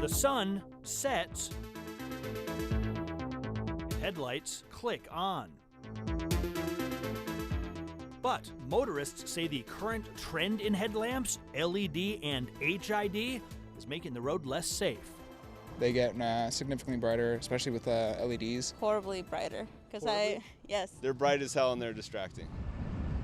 The sun sets, headlights click on. But motorists say the current trend in headlamps, LED and HID, is making the road less safe. They get significantly brighter, especially with LEDs. Horribly brighter, because yes. They're bright as hell and they're distracting.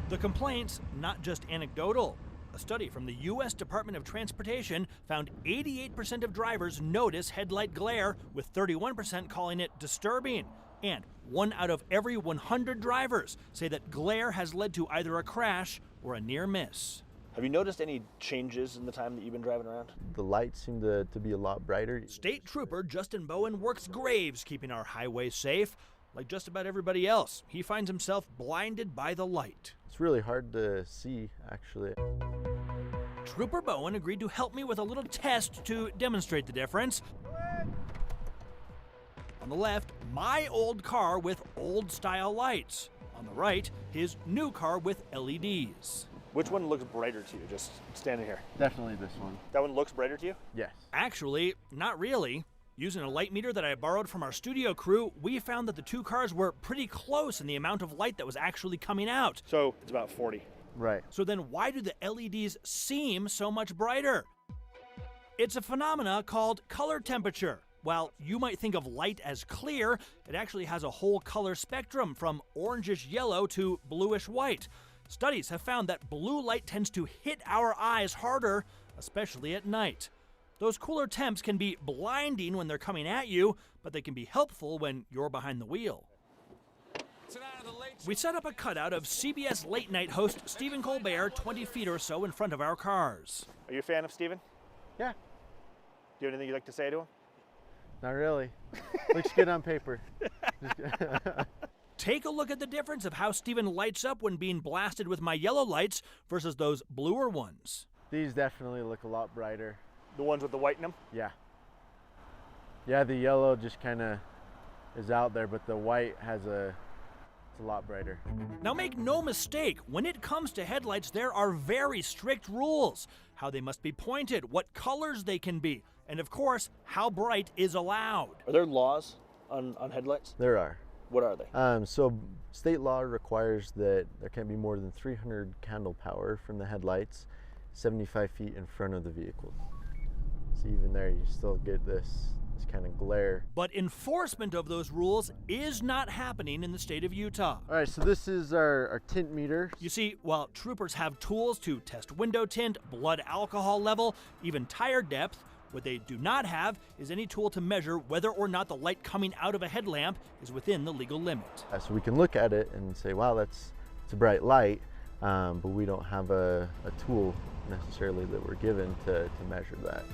The complaints, not just anecdotal. A study from the U.S. Department of Transportation found 88% of drivers notice headlight glare, with 31% calling it disturbing. And 1 out of every 100 drivers say that glare has led to either a crash or a near miss. Have you noticed any changes in the time that you've been driving around? The lights seem to be a lot brighter. State Trooper Justin Bowen works graves keeping our highways safe. Like just about everybody else, he finds himself blinded by the light. It's really hard to see, actually. Trooper Bowen agreed to help me with a little test to demonstrate the difference. On the left, my old car with old-style lights. On the right, his new car with LEDs. Which one looks brighter to you, just standing here? Definitely this one. That one looks brighter to you? Yes. Actually, not really. Using a light meter that I borrowed from our studio crew, we found that the two cars were pretty close in the amount of light that was actually coming out. So it's about 40. Right. So then why do the LEDs seem so much brighter? It's a phenomena called color temperature. While you might think of light as clear, it actually has a whole color spectrum from orangish yellow to bluish white. Studies have found that blue light tends to hit our eyes harder, especially at night. Those cooler temps can be blinding when they're coming at you, but they can be helpful when you're behind the wheel. We set up a cutout of CBS late night host Stephen Colbert 20 feet or so in front of our cars. Are you a fan of Stephen? Yeah. Do you have anything you'd like to say to him? Not really. Looks good on paper. Take a look at the difference of how Stephen lights up when being blasted with my yellow lights versus those bluer ones. These definitely look a lot brighter. The ones with the white in them? Yeah. Yeah, the yellow just kind of is out there, but the white it's a lot brighter. Now make no mistake, when it comes to headlights, there are very strict rules. How they must be pointed, what colors they can be, and of course, how bright is allowed. Are there laws on headlights? There are. What are they? So state law requires that there can't be more than 300 candle power from the headlights 75 feet in front of the vehicle. So even there, you still get this kind of glare. But enforcement of those rules is not happening in the state of Utah. All right, so this is our tint meter. You see, while troopers have tools to test window tint, blood alcohol level, even tire depth, what they do not have is any tool to measure whether or not the light coming out of a headlamp is within the legal limit. So we can look at it and say, wow, it's a bright light, but we don't have a tool necessarily that we're given to measure that.